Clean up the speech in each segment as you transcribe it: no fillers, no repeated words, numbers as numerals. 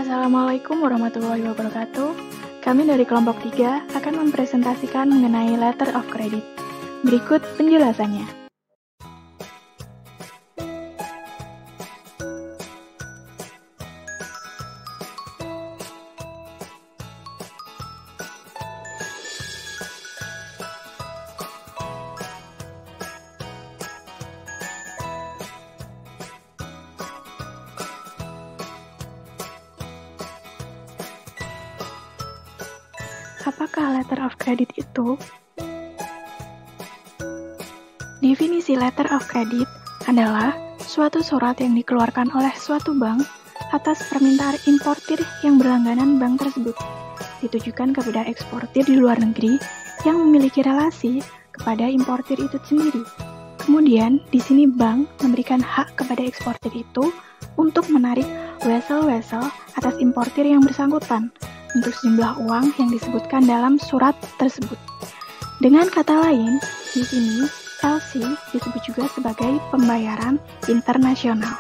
Assalamualaikum warahmatullahi wabarakatuh. Kami dari kelompok 3 akan mempresentasikan mengenai Letter of Credit. Berikut penjelasannya. Apakah letter of credit itu? Definisi letter of credit adalah suatu surat yang dikeluarkan oleh suatu bank atas permintaan importir yang berlangganan bank tersebut, ditujukan kepada eksportir di luar negeri yang memiliki relasi kepada importir itu sendiri. Kemudian, di sini bank memberikan hak kepada eksportir itu untuk menarik wesel-wesel atas importir yang bersangkutan untuk sejumlah uang yang disebutkan dalam surat tersebut. Dengan kata lain, di sini LC disebut juga sebagai pembayaran internasional.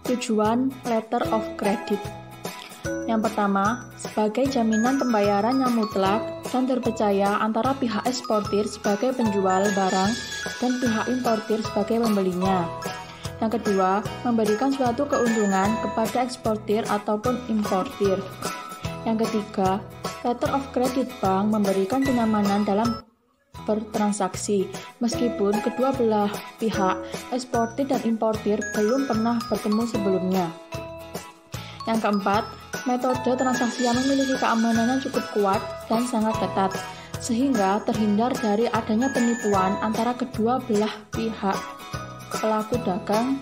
Tujuan letter of credit. Yang pertama, sebagai jaminan pembayaran yang mutlak dan terpercaya antara pihak eksportir sebagai penjual barang dan pihak importir sebagai pembelinya. Yang kedua, memberikan suatu keuntungan kepada eksportir ataupun importir. Yang ketiga, letter of credit bank memberikan kenyamanan dalam bertransaksi, meskipun kedua belah pihak, eksportir dan importir, belum pernah bertemu sebelumnya. Yang keempat, metode transaksi yang memiliki keamanan yang cukup kuat dan sangat ketat, sehingga terhindar dari adanya penipuan antara kedua belah pihak pelaku dagang.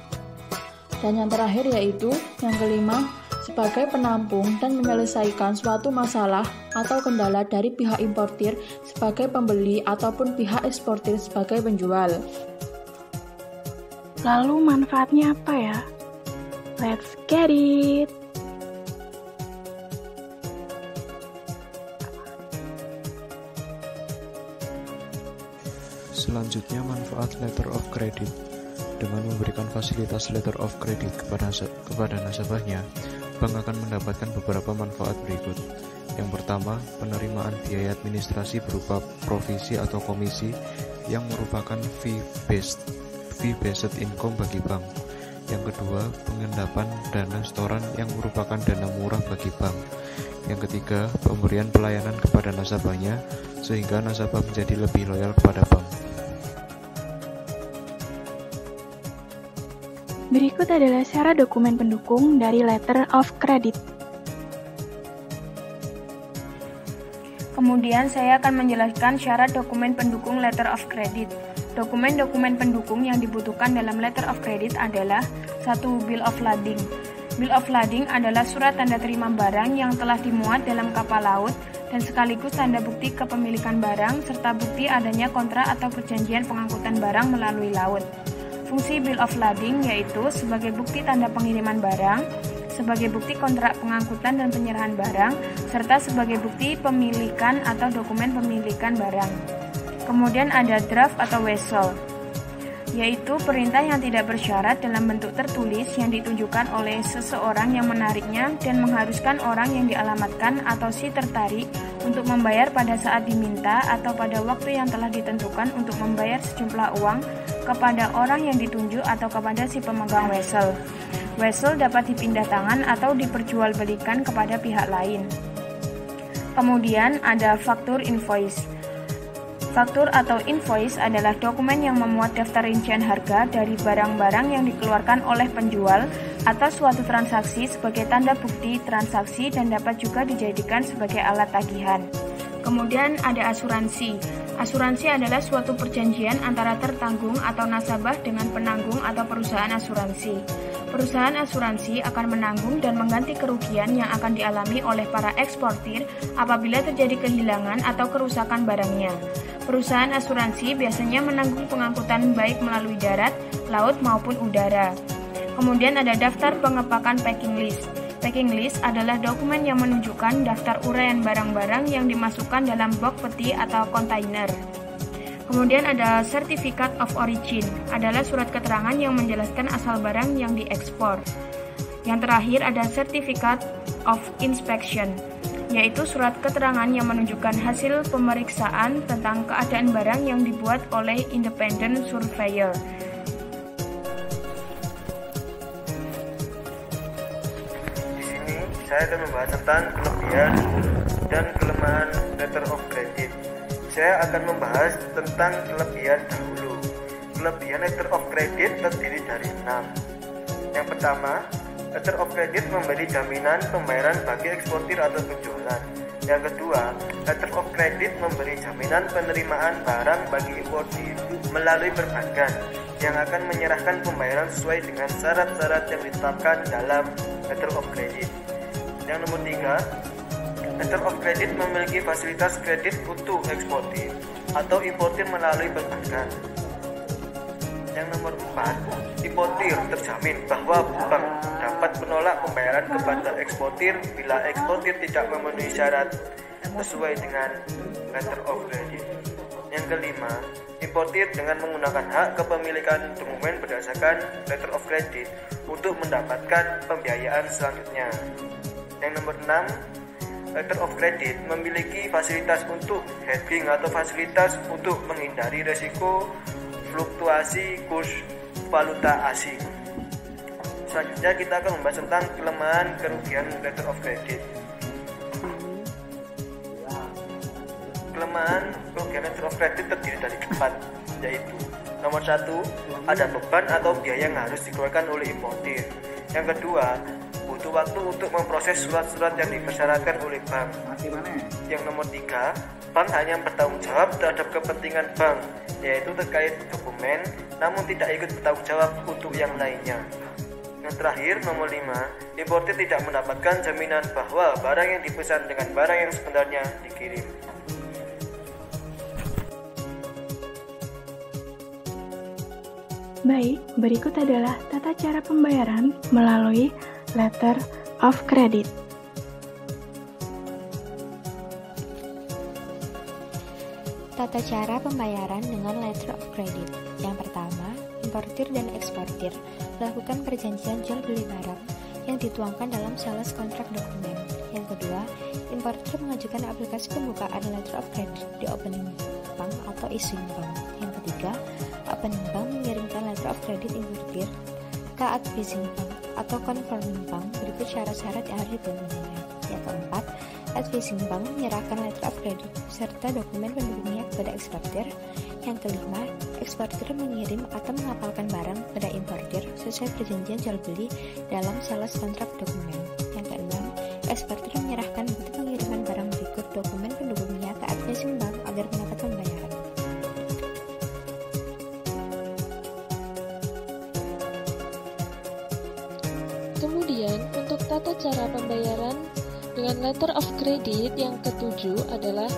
Dan yang terakhir yaitu yang kelima, sebagai penampung dan menyelesaikan suatu masalah atau kendala dari pihak importir sebagai pembeli ataupun pihak eksportir sebagai penjual. Lalu manfaatnya apa ya? Let's get it! Selanjutnya, manfaat letter of credit. Dengan memberikan fasilitas letter of credit kepada nasabahnya, bank akan mendapatkan beberapa manfaat berikut. Yang pertama, penerimaan biaya administrasi berupa provisi atau komisi yang merupakan fee-based income bagi bank. Yang kedua, pengendapan dana setoran yang merupakan dana murah bagi bank. Yang ketiga, pemberian pelayanan kepada nasabahnya sehingga nasabah menjadi lebih loyal kepada bank. Berikut adalah syarat dokumen pendukung dari letter of credit. Kemudian saya akan menjelaskan syarat dokumen pendukung letter of credit. Dokumen-dokumen pendukung yang dibutuhkan dalam letter of credit adalah 1. Bill of lading. Bill of lading adalah surat tanda terima barang yang telah dimuat dalam kapal laut dan sekaligus tanda bukti kepemilikan barang serta bukti adanya kontrak atau perjanjian pengangkutan barang melalui laut. Fungsi Bill of Lading yaitu sebagai bukti tanda pengiriman barang, sebagai bukti kontrak pengangkutan dan penyerahan barang, serta sebagai bukti pemilikan atau dokumen pemilikan barang. Kemudian ada draft atau wesel, yaitu perintah yang tidak bersyarat dalam bentuk tertulis yang ditunjukkan oleh seseorang yang menariknya dan mengharuskan orang yang dialamatkan atau si tertarik untuk membayar pada saat diminta atau pada waktu yang telah ditentukan untuk membayar sejumlah uang kepada orang yang ditunjuk atau kepada si pemegang wesel. Wesel dapat dipindah tangan atau diperjualbelikan kepada pihak lain. Kemudian ada faktur invoice. Faktur atau invoice adalah dokumen yang memuat daftar rincian harga dari barang-barang yang dikeluarkan oleh penjual atau suatu transaksi sebagai tanda bukti transaksi dan dapat juga dijadikan sebagai alat tagihan. Kemudian ada asuransi. Asuransi adalah suatu perjanjian antara tertanggung atau nasabah dengan penanggung atau perusahaan asuransi. Perusahaan asuransi akan menanggung dan mengganti kerugian yang akan dialami oleh para eksportir apabila terjadi kehilangan atau kerusakan barangnya. Perusahaan asuransi biasanya menanggung pengangkutan baik melalui darat, laut maupun udara. Kemudian ada daftar pengepakan packing list. Packing list adalah dokumen yang menunjukkan daftar uraian barang-barang yang dimasukkan dalam box peti atau kontainer. Kemudian ada Certificate of Origin, adalah surat keterangan yang menjelaskan asal barang yang diekspor. Yang terakhir ada Certificate of Inspection, yaitu surat keterangan yang menunjukkan hasil pemeriksaan tentang keadaan barang yang dibuat oleh independent surveyor. Saya akan membahas tentang kelebihan dan kelemahan letter of credit. Saya akan membahas tentang kelebihan dahulu. Kelebihan letter of credit terdiri dari 6. Yang pertama, letter of credit memberi jaminan pembayaran bagi eksportir atau penjualan. Yang kedua, letter of credit memberi jaminan penerimaan barang bagi importir melalui perbankan yang akan menyerahkan pembayaran sesuai dengan syarat-syarat yang ditetapkan dalam letter of credit. Yang nomor 3, letter of credit memiliki fasilitas kredit untuk eksportir atau importir melalui perbankan. Yang nomor 4, importir terjamin bahwa bank dapat menolak pembayaran kepada eksportir bila eksportir tidak memenuhi syarat sesuai dengan letter of credit. Yang kelima, importir dengan menggunakan hak kepemilikan dokumen berdasarkan letter of credit untuk mendapatkan pembiayaan selanjutnya. Yang nomor 6, letter of credit memiliki fasilitas untuk hedging atau fasilitas untuk menghindari risiko fluktuasi kurs valuta asing. Selanjutnya kita akan membahas tentang kelemahan kerugian letter of credit. Kelemahan kerugian letter of credit terdiri dari 4, yaitu nomor 1, ada beban atau biaya yang harus dikeluarkan oleh importir. Yang kedua, butuh waktu untuk memproses surat-surat yang dipersyaratkan oleh bank. Yang nomor 3, bank hanya bertanggung jawab terhadap kepentingan bank, yaitu terkait dokumen, namun tidak ikut bertanggung jawab untuk yang lainnya. Yang terakhir, nomor 5, importir tidak mendapatkan jaminan bahwa barang yang dipesan dengan barang yang sebenarnya dikirim. Baik, berikut adalah tata cara pembayaran melalui letter of credit. Tata cara pembayaran dengan letter of credit. Yang pertama, importir dan eksportir melakukan perjanjian jual beli barang yang dituangkan dalam sales kontrak dokumen. Yang kedua, importir mengajukan aplikasi pembukaan letter of credit di opening bank atau issuing bank. Yang ketiga, opening bank mengirimkan letter of credit importir ke advising bank atau confirming bank berikut syarat-syarat yang harus dipenuhi. Yang keempat, advising bank menyerahkan letter of credit serta dokumen pendukungnya kepada eksportir. Yang kelima, eksportir mengirim atau menghafalkan barang pada importir sesuai perjanjian jual beli dalam sales kontrak dokumen. Yang keenam, eksportir menyerahkan bukti pengiriman barang berikut dokumen pendukungnya ke advising bank agar mendapat pembayaran. Kemudian, untuk tata cara pembayaran dengan letter of credit yang ketujuh adalah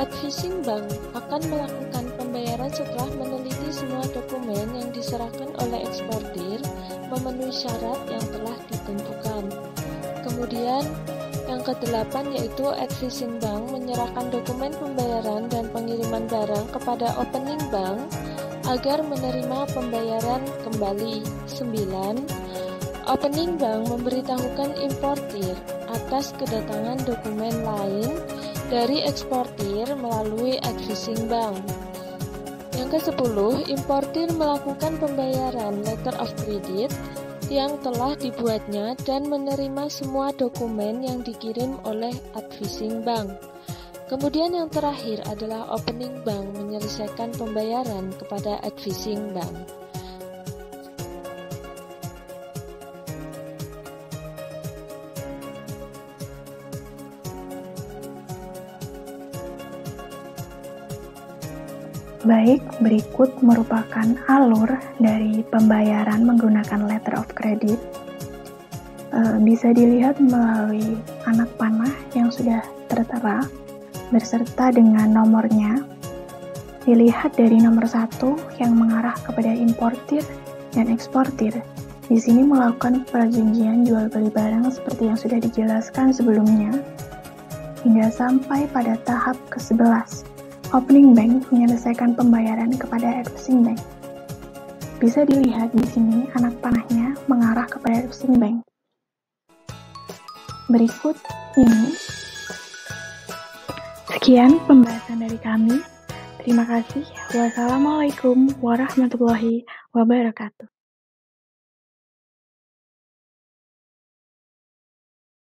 advising bank akan melakukan pembayaran setelah meneliti semua dokumen yang diserahkan oleh eksportir memenuhi syarat yang telah ditentukan. Kemudian, yang kedelapan yaitu advising bank menyerahkan dokumen pembayaran dan pengiriman barang kepada opening bank agar menerima pembayaran kembali. 9. Opening bank memberitahukan importir atas kedatangan dokumen lain dari eksportir melalui advising bank. Yang ke-10, importir melakukan pembayaran letter of credit yang telah dibuatnya dan menerima semua dokumen yang dikirim oleh advising bank. Kemudian yang terakhir adalah opening bank menyelesaikan pembayaran kepada advising bank. Baik, berikut merupakan alur dari pembayaran menggunakan letter of credit. Bisa dilihat melalui anak panah yang sudah tertera berserta dengan nomornya. Dilihat dari nomor 1 yang mengarah kepada importir dan eksportir, di sini melakukan perjanjian jual beli barang seperti yang sudah dijelaskan sebelumnya, hingga sampai pada tahap ke-11, opening bank menyelesaikan pembayaran kepada advising bank. Bisa dilihat di sini anak panahnya mengarah kepada advising bank. Berikut ini. Sekian pembahasan dari kami. Terima kasih. Wassalamualaikum warahmatullahi wabarakatuh.